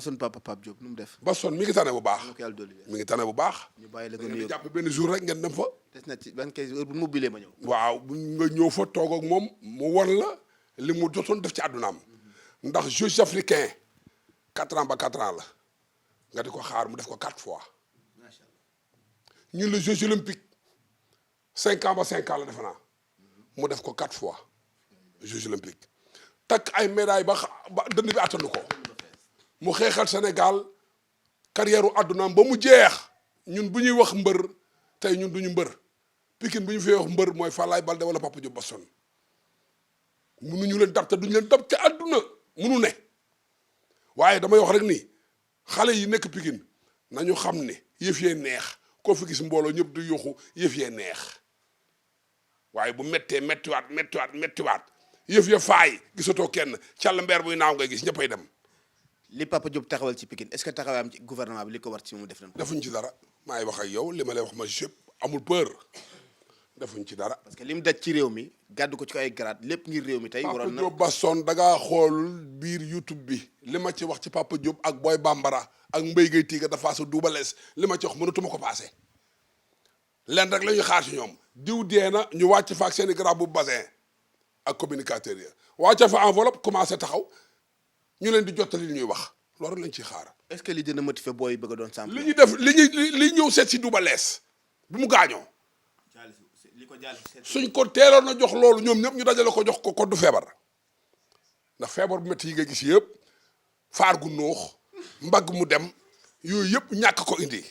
Basson papa Pape Diop nu mu def. Basson mi ngi tane bu baax. ko yàlla dolli mi ngi tane bu baax. ñu bàyyi la da nga ngeen di nuyoo jàpp benn jour rek ngeen dem fa. des na ci ban kay heure bu mobilee ma ñëw. waaw bu nga ñëw fa toog ak moom mu war la li mu jotoon def ci àddunaam ndax Jeux africains 4 ans ba 4 ans la nga di ko xaar mu def ko 4 fois macha allah. ñun les Jeux olympiques 5 ans ba 5 ans la defe naa mu def ko 4 fois Jeux olympiques takk ay médailles ba dënd bi attanu ko mu xeexal Sénégal carrière u àddunaam ba mu jeex ñun bu ñuy wax mbër tey ñun duñu mbër Pikine bu ñu fee wax mbër mooy Falaye Baldé wala Papa Diop Basson mënuñu leen dab te duñu leen dab ca àdduna mënu ne waaye damay wax rek ni xale yi nekk Pikine nañu xam ne yëf yee neex koo fi gis mbooloo ñëpp du yuxu yëf yee neex waaye bu méttee méttiwaat yëf ya faay gisatoo kenn càll mbeer buy naaw ngay gis ñëppay dem. li Papa Diop taxawal ci Pikine est-ce que taxawaayam ci gouvernement bi li ko war ci mu def nañ ko. defuñ ci dara maay wax ak yow li ma lay wax ma jëpp amul peur defuñ ci dara. parce que li mu daj ci réew mi gàddu ko ci ay grade lépp ngir réew mi tey. waroon na Papa Diop Basson da ngaa xool biir YouTube bi li ma ci wax ci Papa Diop ak Boy Bambara ak Mbaye Gueye Tiga dafa sa Double Less li ma ci wax mënatuma ko passé leen rek la ñuy xaar ci ñoom diw dee na ñu wàcc fa ak seen i garab bu bassin ak communicateur ya wàcc fa enveloppe commencé taxaw ñu leen di jottali li ñuy wax loolu lañ ciy xaar. est-ce que li dina motiver booy yi bëgg a doon champion. li ñu def li ñëw seet si Double Less bi mu gaañoo. suñ ko teeloon a jox loolu ñoom ñëpp ñu dajale ko jox ko du feebar ndax feebar bu métti yi nga gis yëpp faar gu noox mbagg mu dem yooyu yëpp ñàkk ko indi.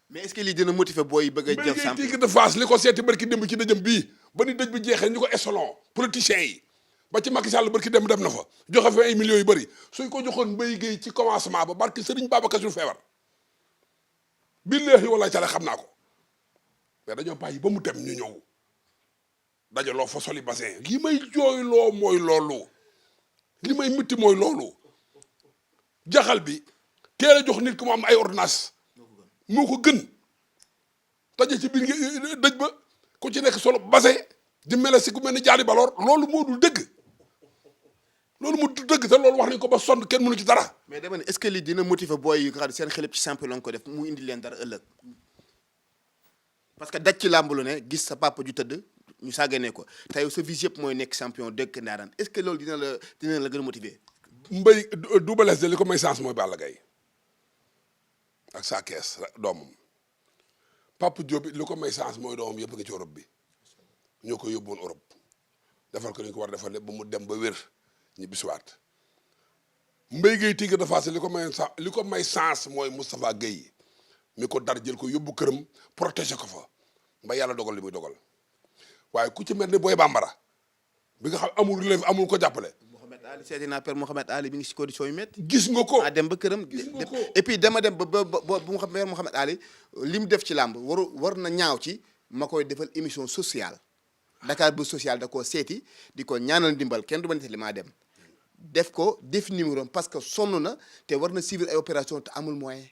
mais est-ce que lii dina motiver booy yi bëgg a jël champion. Tigre de Fass li ko seeti barki démb ci dëjëm bii ba ni dëj bi jeexee ñu ko échelon politiciens yi ba ci Macky Sall barki dem na fa joxe fa ay millions yu bëri suñ ko joxoon Mbaye Gueye ci commencement ba barki Serigne Babacar Sy feebar billahi wala cale xam naa ko. mais dañoo bàyyi ba mu dem ñu ñëw dajaloo fa soli bassin li may jooyloo mooy loolu li may mitti mooy loolu jaxal bi teel a jox nit ku mu am ay ordonnance moo ko gën taje ci biir dëj ba ku ci nekk solo bassin di mel si ku mel ni jaari baloor loolu moo dul dëgg loolu mu dul dëgg te loolu wax nañ ko ba sonn kenn mënu ci dara. mais dama ne est-ce que lii dina motiver booy yi nga xam ne seen xelib ci champion lañ ko def mu indi leen dara ëllëg. parce que daj ci làmb lu ne gis sa papa ju tëdd ñu sàgganee ko tey sa vie yëpp mooy nekk champion dëkk ndaaraan est-ce que loolu dina la gën a motiver. Mbaye Double Less de li ko may chance mooy Balla Gaye ak sa kees doomam Papa Diop li ko may chance mooy doomam yëpp nga ci Europe bi ñoo ko yóbbuwoon Europe defal ko ni ko war defal lépp ba mu dem ba wér ñu bisuwaat Mbaye Gueye Tigre de Fass li ko may chance mooy Moustapha Gueye mi ko dar jël ko yóbbu këram protéger ko fa ba yàlla dogal li muy dogal waaye ku ci mel ni Boy Bambara bi nga xam amul relève amul ko jàppale. Mouhamed Ali seeti naa père Mouhamed Ali bi ngi si condition yu métti. gis nga ko dem ba këram. gis nga ko et puis dama dem ba père Mouhamed Ali li mu def ci làmb war na ñaaw ci ma koy defal émission sociale Dakar bu social da koo seeti di ko ñaanal ndimbal kenn du ma nit li maa dem def ko def numéro parce que sonn na te war na suivre ay opération te amul moyen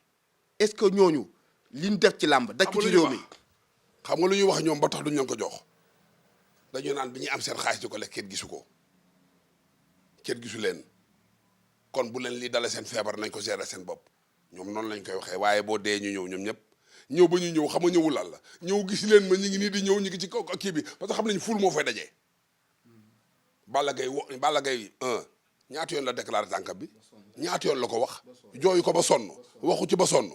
est-ce que ñooñu li ñu def ci làmb daj ci réew mi. xam nga lu ñuy wax ñoom ba tax duñ leen ko jox dañoo naan bi ñuy am seen xaalis di ko lekk kenn gisu ko kenn gisu leen kon bu leen lii dale seen feebar nañ ko gérer seen bopp ñoom noonu lañ koy waxee waaye boo dee ñu ñëw ñoom ñëpp ñëw ba ñu ñëw xam nga ñëwul lan la ñëw gis leen ma ñu ngi nii di ñëw ñu ngi ci kaw kii bi parce que xam nañ ful moo fay dajee. Balla Gaye 1 ñaata yoon la déclaré tànkam bi ñaata yoon la ko wax jooyu ko ba sonn waxu ci ba sonn.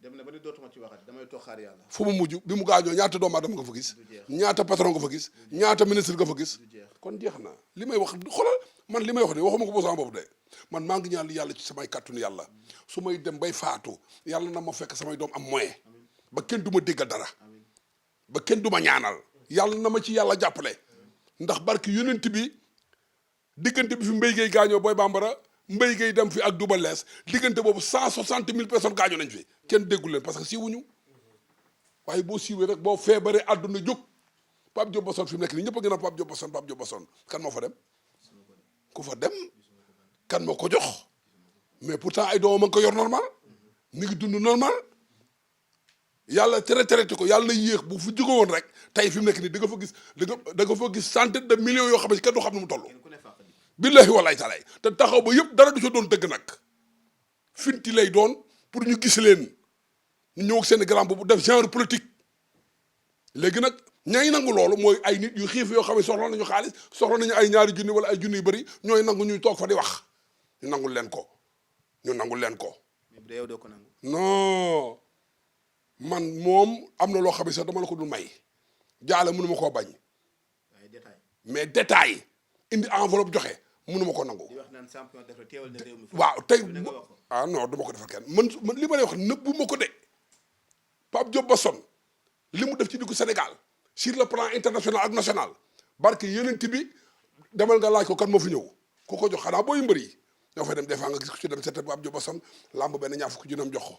dem na ba ni dootuma ci waxati damay toog xaar yàlla. fu mu mujj bi mu gaañoo ñaata doomu aadama nga fa gis ñaata patron nga fa gis ñaata ministre nga fa gis kon jeex na li may wax xoolal man li may wax ni waxuma ko ba sama bopp de man maa ngi ñaan yàlla ci samay kàttanu yàlla su may dem bay faatu yàlla na ma fekk samay doom am moyen ba kenn du ma déggal dara ba kenn du ma ñaanal yàlla na ma ci yàlla jàppale ndax barki yonent bi diggante bi fi Mbaye Gueye gaañoo Boy Bambara Mbaye Gueye dem fi ak Double Less diggante boobu 160 000 personnes gaañoo nañ fi kenn déggul leen parce que siiwuñu waaye boo siiwee rek boo feebaree àdduna jóg Pape Diop Basson fi mu nekk nii ñëpp a gën a Pape Diop Basson kan moo fa dem ku fa dem kan moo ko jox mais pourtant ay doomam a ngi ko yor normal mi ngi dund normal yàlla traité ko yàlla na yéex bu fu jóge woon rek tey fi mu nekk nii da nga fa gis centaine de millions yoo xam ne kenn du xam ne mu toll billahi wallahi taala te taxaw ba yëpp dara du ca doon dëgg nag finti lay doon pour ñu gis leen ñu ñëw ak seen grand boobu def genre politique léegi nag ñay nangu loolu mooy ay nit yu xiif yoo xam ne soxla nañu xaalis soxla nañu ay ñaari junni wala ay junni yu bëri ñooy nangu ñuy toog fa di wax ñu nangul leen ko ñu nangul leen ko. mais bu dee yow doo ko nangu. non man moom am na loo xam ne sax dama la ko dul may jaale mënu ma koo bañ waaye détail. mais détail indi enveloppe joxe mënu ma ko nangu. di wax naan champion dafa teewal na réew mi. waaw tey da nga wax ko. ah non dama ko defal kenn man li ma lay wax nëbbu ma ko de Pape Diop Basson li mu def ci diggu Sénégal sur le plan international ak national barke yeneen bi demal nga laaj ko kan moo fi ñëw ku ko jox xanaa booy mbër yi ñoo fay dem des fois nga gis ko ci dem seet Pape Diop Basson làmb benn ñaar fukki junam jox ko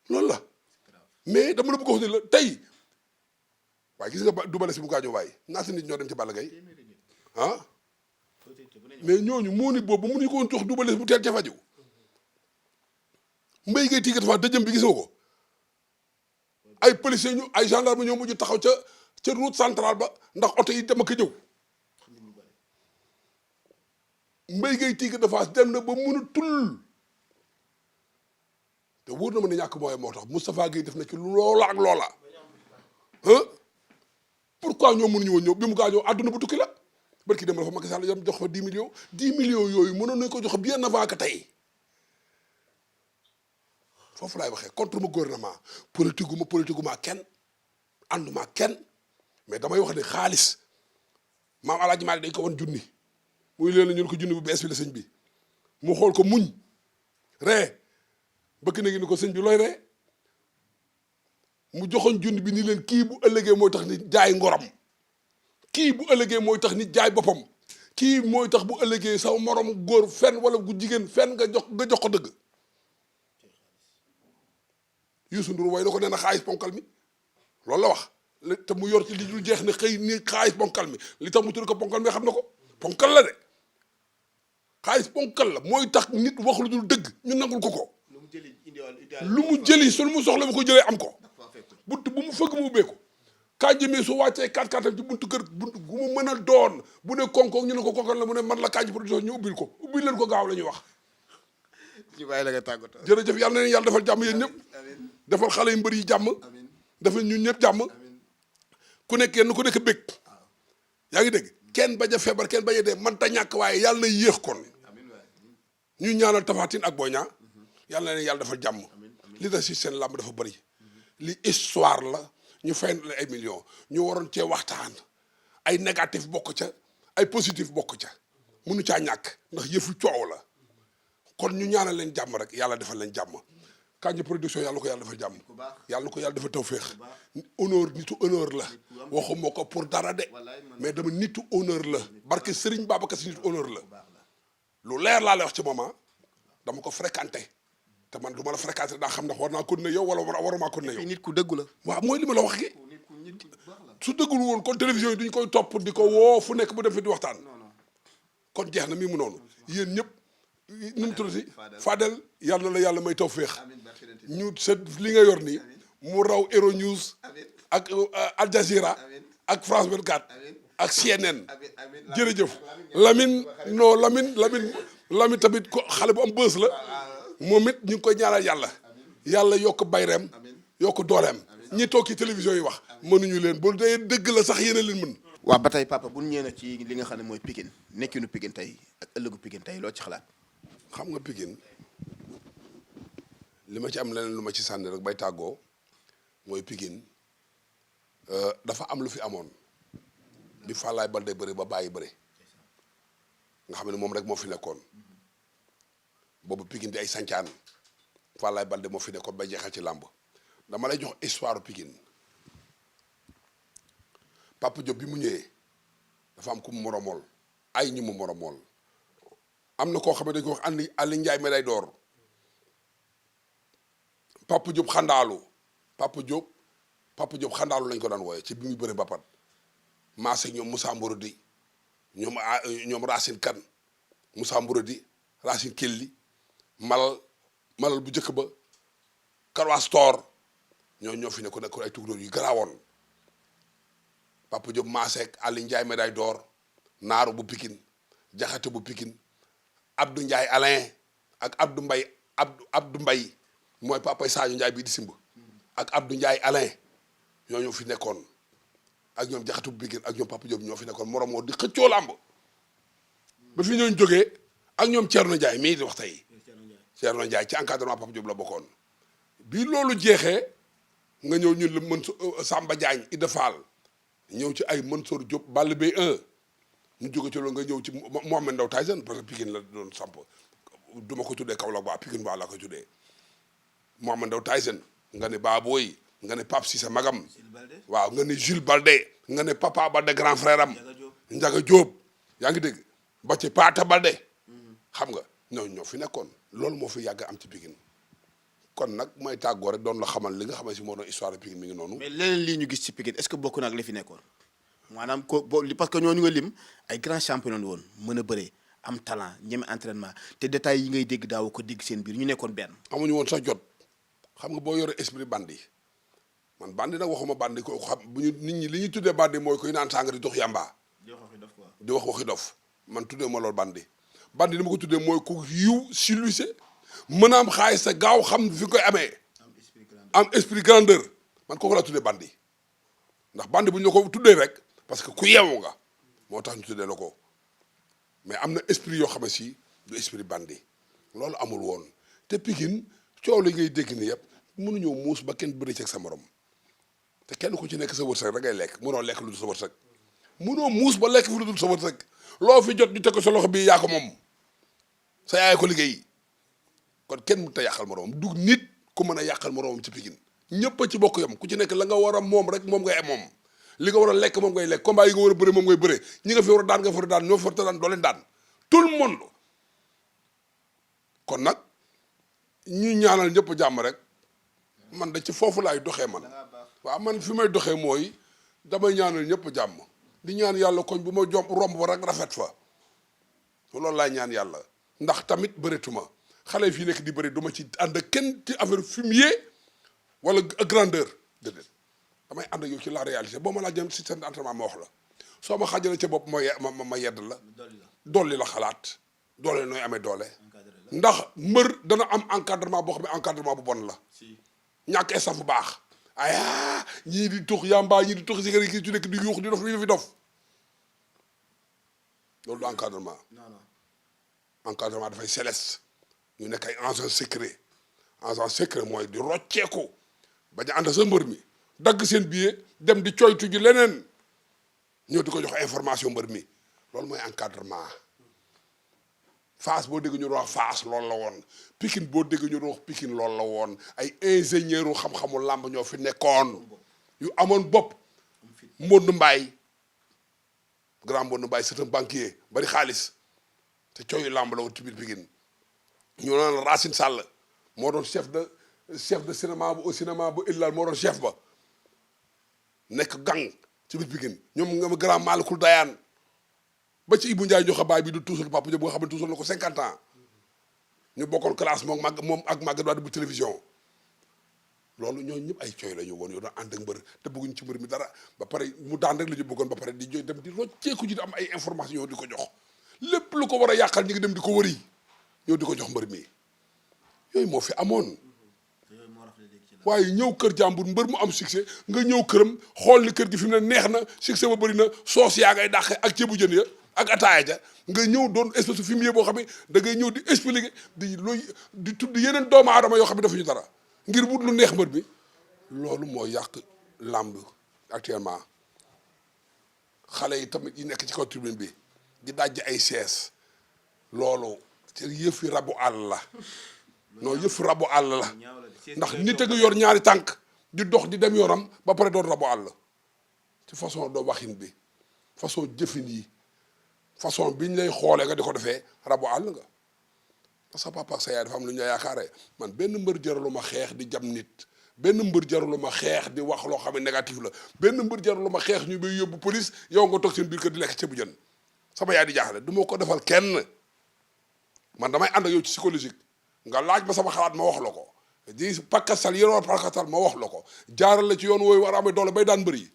loolu la mais dama la bëgg a wax ne la tey waaye gis nga Double Less bu gaañoo waaye ñaata nit ñoo dem ci Balla Gaye ah mais ñooñu moo nit boobu mu ñu ko woon jox Double Less bu teel ca faju mbéy ngay tiigat fa dëjëm bi gis nga ko ay policiers ñu ay gendarme ñoo mujj taxaw ca route centrale ba ndax oto yi dama ko ñëw mbéy ngay tiigat dafa dem na ba mënatul te wóor na ma ne ñàkk mooy moo tax Moustapha Gueye def na ci loola ak loola ah pourquoi ñoom mënuñu woon ñëw bi mu gaañoo àdduna bu tukki la barki dem dafa Macky Sall yam jox fa 10 millions 10 millions yooyu mënoon nañu ko jox bien avant que tey foofu laay waxee contre ma gouvernement politique ma kenn ànduma kenn mais damay wax ne xaalis maam Alaaji Maalik dañ ko wan junni muy leen ñun ko junni bu bees bi la sëñ bi mu xool ko muñ ree bëgg na ni ko sëñ bi looy ree mu joxoon junni bi ni leen kii bu ëllëgee mooy tax nit jaay ngoram kii bu ëllëgee mooy tax nit jaay boppam kii mooy tax bu ëllëgee sa morom góor fenn wala gu jigéen fenn nga jox ko dëgg Youssou Ndour way na ko nee na xaalis ponkal mi loolu la wax te mu yor ci li dul jeex ne xëy ni xaalis ponkal mi li tax mu tudd ko ponkal mi xam na ko ponkal la de xaalis ponkal la mooy tax nit wax lu dul dëgg ñu nangul ko lu mu jëli su mu soxla bu ko jëlee am ko bunt bu mu fëgg mu ubbeeku kaa jëmee su wàccee 4-4 ci buntu kër buntu gu mu mën a doon bu ne konko ñu ne ko konkal la mu ne man la Kandji Production ñu ubbil leen ko gaaw la ñuy wax ci bàyyi la nga tàggatoo. jërëjëf yàlla na leen yàlla defal jàmm yéen ñëpp defal xale yu mbër yi jàmm defal ñun ñëpp jàmm ku nekk kenn ku nekk bëgg yaa ngi dégg kenn bañ a feebar kenn bañ a dee man ta ñàkk waaye yàlla na yéex kon ñu ñaanal Tapha Tine ak Boy Niang yàlla na leen yàlla defal jàmm li da si seen làmb dafa bëri li histoire la ñu fay la ay millions ñu waroon cee waxtaan ay négatif bokk ca ay positif bokk ca munu caa ñàkk ndax yëfu coow la kon ñu ñaanal leen jàmm rek yàlla defal leen jàmm Kandji Production yàlla ko yàlla defal jàmm yàlla ko yàlla defal tawféex honneur nitu honneur la waxuma ko pour dara de mais dama nitu honneur la barke Serigne Babacar Sy nitu honneur la lu leer laa lay wax ci moment dama ko fréquenté te man du ma la fréquenté daa xam ndax war naa continuer yow wala waruma continuer yow. nit ku dëggu la. waaw mooy li ma la wax gi su dëggul woon kon télévision yi duñ koy topp di ko woo fu nekk bu dem fi di waxtaan kon jeex na mii mu noonu yéen ñëpp nu mu tuddati Fadel yàlla la yàlla may tawféex ñu sa li nga yor nii mu raw Euro News ak Al Jazeera ak France 24 ak CNN jërëjëf Lamine non Lamine tamit ko xale bu am bës la moom it ñu ngi koy ñaanal yàlla yokk bayreem yokk dooleem ñi toog ci télévision yi wax mënuñu leen bu dee dëgg la sax yéen a leen mën. waaw ba tey papa bu ñu ñëwee ci li nga xam ne mooy Pikine nekkinu Pikine tey ak ëllëgu Pikine tey loo ci xalaat. xam nga Pikine li ma ci am leneen lu ma ci sànni rek bay tàggoo mooy Pikine dafa am lu fi amoon bi Falaye Baldé bëri ba bàyyi bëri nga xam ne moom rek moo fi nekkoon boobu Pikine di ay sancaan Falaye Baldé moo fi nekkoon ba jeexal ci làmb dama lay jox histoire Pikine Papa Diop bi mu ñëwee dafa am ku mu moromool ay ñu mu moromool am na koo xam ne dañ ko wax Aliou Ndiaye médaille d'or Papa Diop xandaalu Papa Diop xandaalu lañ ko daan wooye ci bi muy bëre bapat maase ñoom Moussa Mborodi ñoom Racine Kane Moussa Mborodi Racine Kelli malal bu njëkk ba Karwas Tor ñoo fi nekkoon ay tukulóor yu garaawoon Papa Diop maaseek Aliou Ndiaye médaille d'or naaru bu Pikine jaxate bu Pikine Abdou Ndiaye Alain ak Abdou Mbay mooy papay Sadio Ndiaye bii di simb ak Abdou Ndiaye Alain ñoo fi nekkoon ak ñoom jaxate bu Pikine ak ñoom Papa Diop ñoo fi nekkoon moromoo di xëccoo làmb ba fi ñooñu jógee ak ñoom Thierno Ndiaye mii di wax tey Thierno Ndiaye ci encadrement Papa Diop la bokkoon bi loolu jeexee nga ñëw ñun la mën Samba Diagne Ida Fall ñëw ci ay Mansour Diop Balla Beye 1 ñu jóge ci loolu nga ñëw ci Mohamed Ndao Tyson parce que Pikine la doon samp du ma ko tuddee Kaolack ba Pikine ba la ko tuddee Mohamed Ndao Tyson nga ne Baboy nga ne Pape Cissé magam waaw nga ne Jules Baldé nga ne Papa Baldé grand frère am Ndiaga Diop yaa ngi dégg ba ci Paata Baldé xam nga ñoo fi nekkoon loolu moo fi yàgg am ci Pikine kon nag mooy tàggoo rek doon la xamal li nga xamante si moo doon histoire de Pikine mi ngi noonu. mais leneen lii ñu gis ci Pikine est-ce que bokk na ak li fi nekkoon maanaam parce que ñooñu nga lim ay grands champions la woon mën a bëree am talent ñeme entraînement te détails yi ngay dégg daaw ko dégg seen biir ñu nekkoon benn. amuñu woon sax jot xam nga boo yore esprit bandi man bandi nag waxuma bandi ko xam bu ñu nit ñi li ñuy tuddee bandi mooy koy naan sàngara di dox yàmbaa. di wax waxi dof man tuddee ma loolu bandi li ma ko tuddee mooy ku yiw civilisé mën a am xaalis sa gaaw xam fi koy amee am esprit grandeur man kooku laa tuddee bandi ndax bandi bu ñu la ko tuddee rek parce que ku yeewu nga moo tax ñu tuddee la ko mais am na esprit yoo xam ne si du esprit bandi loolu amul woon te Pikine coow li ngay dégg ni yëpp mënuñoo muus ba kenn bëri ci ak sa morom te kenn ku ci nekk sa wërsëg rek ngay lekk mënoo lekk lu dul sa wërsëg mënoo muus ba lekk fi lu dul sa wërsëg loo fi jot ñu teg ko sa loxo bii yaa ko moom sa yaay ko liggéey kon kenn mënut a yàqal moroomam du nit ku mën a yàqal moroomam ci Pikine ñëpp a ci bokk yam ku ci nekk la nga war a moom rek moom ngay moom li nga war a lekk moom ngay lekk combat yi nga war a bëre moom ngay bëre ñi nga fi war a daan nga fa daan ñoo fa daan doo leen daan tout le monde kon nag ñu ñaanal ñëpp jàmm rek man da ci foofu laay doxee man waaw man fi may doxee mooy damay ñaanal ñëpp jàmm di ñaan yàlla koñ bu ma romb ba rek rafet fa loolu laay ñaan yàlla ndax tamit bëreetuma xale yi fii nekk di bëri du ma ci ànd ak kenn ci affaire fumier wala grandeur déedéet damay ànd ak yow ci la réalité boo ma laa jëm système d'entraînement ma wax la soo ma xaajale ca bopp ma yedd la dolli la xalaat doole nooy amee doole ndax mbër dana am encadrement boo xam ne encadrement bu bon la ñàkk staff bu baax aya ñii di tux yamba ñii di tux si kii ci nekk di yuux di dof li fi dof loolu du encadrement encadrement dafay céleste ñu nekk ay agent secret mooy di rocceeku bañ a ànd sa mbër mi dagg seen billet dem di coytu ji leneen ñëw di ko jox information mbër mi loolu mooy encadrement Fass boo dégg ñu wax Fass loolu la woon Pikine boo dégg ñu wax Pikine loolu la woon ay ingénieur u xam-xamu làmb ñoo fi nekkoon yu amoon bopp Mbodou Mbaye grand Mbodou Mbaye c'est un banquier bari xaalis te cooyu làmb la woon ci biir Pikine ñu naan Racine Sall moo doon chef de cinéma bu au cinéma bu Illal moo doon chef ba nekk gang ci biir Pikine ñoom nga grand Malikul Dayaan ba ci Ibou Ndiaye joxe baay bi du tuusal Papa Diop nga xam ne tuusal na ko 50 ans ñu bokkoon classe moom ak Maguette Wade bu télévision loolu ñooñu ñëpp ay cooy la ñu woon yoo doon ànd ak mbër te bëgguñ ci mbër mi dara ba pare mu daan rek la ñu bëggoon ba pare di joy dem di rocceeku ji di am ay information di ko jox lépp lu ko war a yàqal ñi ngi dem di ko wëri ñëw di ko jox mbër mi yooyu moo fi amoon waaye ñëw kër jàmbur mbër mu am succès nga ñëw këram xool ni kër gi fi mu ne neex na succès ba bëri na soos yaa ngay dàqe ak ceebu jën ya ak ataaya ja nga ñëw doon espèce de fumier boo xam ne da ngay ñëw di expliquer di tudd yeneen doomu aadama yoo xam ne defuñu dara ngir wut lu neex mbër bi loolu moo yàq làmb actuellement xale yi tamit yi nekk ci kaw tribune bi di dajj ay sees loolu ci yëfi rabu àll la non yëfi rabu àll la ndax nit a nga yor ñaari tànk di dox di dem yoonam ba pare doon rabu àll ci façon doo waxin bi façon jëfin yi façon biñ lay xoolee nga di ko defee rabu àll nga parce que papa ak sa yaay dafa am lu ñu yaakaaree man benn mbër jaralu ma xeex di jam nit benn mbër jaralu ma xeex di wax loo xam ne négatif la benn mbër jaralu ma xeex ñu bay yóbbu police yow nga toog seen biir kër di lekk ceebu jën sama yaay di jaaxle du ma ko defal kenn man damay ànd ak yow ci psychologique nga laaj ma sama xalaat ma wax la ko di pakkasal yéen war pakkasal ma wax la ko jaaral la ci yoon wooyu war a amee doole bay daan mbër yi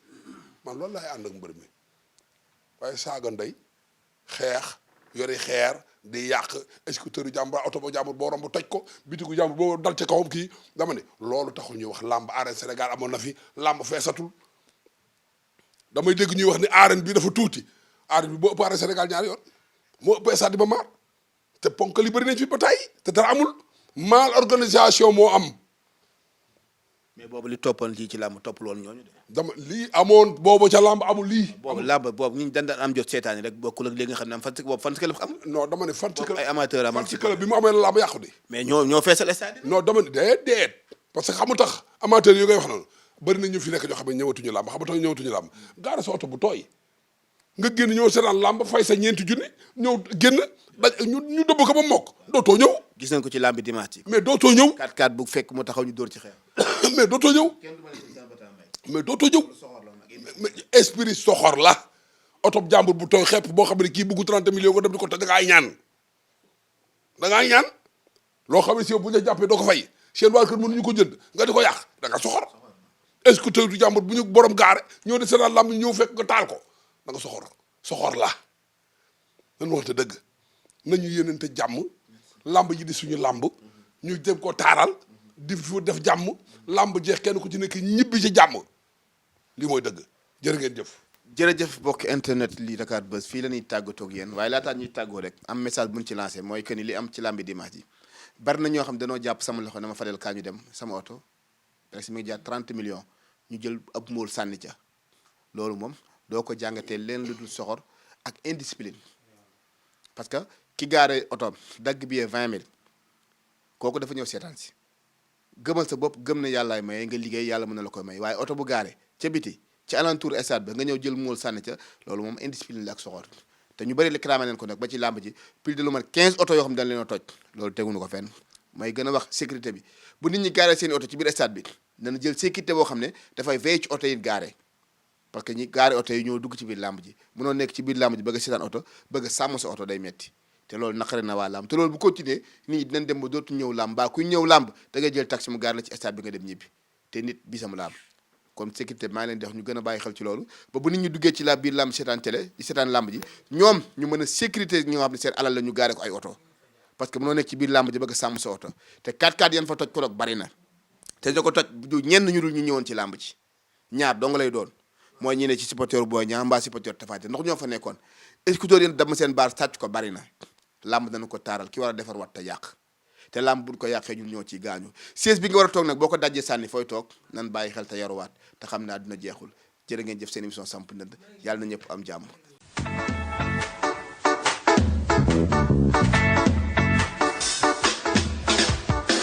man loolu laay ànd ak mbër mi waaye saaga ndey xeex yori xeer di yàq scooter jàmbur oto ba jàmbur boo romb toj ko bitigu jàmbur boo dal ci kawam kii dama ne loolu taxul ñuy wax làmb arène Sénégal amoon na fi làmb feesatul damay dégg ñuy wax ni arène bi dafa tuuti arène bi boo ëpp arène Sénégal ñaari yoon moo ëpp stade Iba Mar te ponk li bëri nañ fi ba tey te dara amul mal organisation moo am. mais boobu li toppoon lii ci làmb toppul woon ñooñu de. dama lii amoon boobu ca làmb amul lii. boobu làmb boobu ñu daan am jot seetaan rek bokkul ak léegi nga xam ne am fan boobu fan club am. non dama ne fan club ay amateur am fan club bi mu amee la làmb yàqu di. mais ñoo feesal stade. non dama ne déedéet parce que xamu tax amateur yi ngay wax noonu bëri na ñu fi nekk ñoo xam ne ñëwatuñu làmb xamu tax ñëwatuñu làmb gaara sa oto bu tooy nga génn ñëw seetaan làmb fay sa ñeenti junni ñëw génn ñu dëbb ko ba mokk dootoo ñëw. gis nañ ko ci làmb dimanche yi. mais dootoo ñëw. 4-4 bu fekk mu taxaw ñu dóor ci xeer. mais dootoo ñëw. mais dootoo ñëw. mais esprit soxor la oto jàmbur bu tooy xepp boo xam ne kii bëggu 30 millions nga dem di ko toj da ngaa ñaan loo xam ne si bu ñu la jàppee doo ko fay seen waa kër mënuñu ko jënd nga di ko yàq da nga soxor est-ce que tey du jàmbur bu ñu borom gaare ñëw di seetaan làmb ñëw fekk nga taal ko da nga soxor la nan waxte dëgg nañu yéenante jàmm làmb ji di suñu làmb ñu dem ko taaral di fu def jàmm làmb jeex kenn ku ci nekk ñibbi ci jàmm lii mooy dëgg jërë ngeen jëf. jërëjëf bokk internet lii Dakar Buzz fii la ñuy tàggatoo ak yéen waaye laataa ñuy tàggoo rek am message bu ñu ci lancé mooy que ni li am ci làmbi dimanche ji bari na ñoo xam dañoo jàpp sama loxo dama fadel kaa ñu dem sama oto presque mi ngi jaar 30 millions ñu jël ab móol sànni ca loolu moom doo ko jàngatee leen lu dul soxor ak indiscipline parce que ki gaare otoom dagg billet 20 000 kooku dafa ñëw seetaan si gëmal sa bopp gëm na yàllaay maye nga liggéey yàlla mën na la koy may waaye oto bu gaare ca biti ci alentour stade ba nga ñëw jël móol sànni ca loolu moom indiscipline la ak soxor te ñu bëri réclamé nañ ko nag ba ci làmb ji plus de lu mat 15 oto yoo xam ne dañ leen a toj loolu teguñu ko fenn may gën a wax sécurité bi bu nit ñi gaaree seen oto ci biir stade bi dana jël sécurité boo xam ne dafay veille ci oto yi gaare parce que ñi gaare oto yi ñoo dugg ci biir làmb ji mënoo nekk ci biir làmb ji bëgg a seetaan oto bëgg a sàmm sa oto day metti te loolu naqare na waa làmb te loolu bu continuer nit ñi dinañ dem ba dootu ñëw làmb baa kuy ñëw làmb da ngay jël taxi mu gaar la ci stade bi nga dem ñibbi te nit bisam làmb kon sécurité maa ngi leen di wax ñu gën a bàyyi xel ci loolu ba bu nit ñi duggee ci la biir làmb seetaan télé di seetaan làmb ji ñoom ñu mën a sécurité ñoo xam ne seen alal la ñu gaare ko ay oto parce que mënoo nekk ci biir làmb ji bëgg a sàmm sa oto te 4x4 yan fa toj ko bari na te da ko toj du ñenn ñu dul ñu ñëwoon ci làmb ji ñaar dong lay doon mooy ñi ne ci supporter Boy Niang mbaa supporter Tapha Tine ndax ñoo fa nekkoon écouteurs yéen dama seen baar sàcc ko bari na làmb dana ko taaral ki war a defar wat te yàq te làmb buñ ko yàqee ñun ñoo ciy gaañu siège bi nga war a toog nag boo ko dajjee sànni fooy toog nan bàyyi xel te yaruwaat te xam naa dina jeexul jërë ngeen jëf seen émission samp ndënd yàlla na ñëpp am jàmm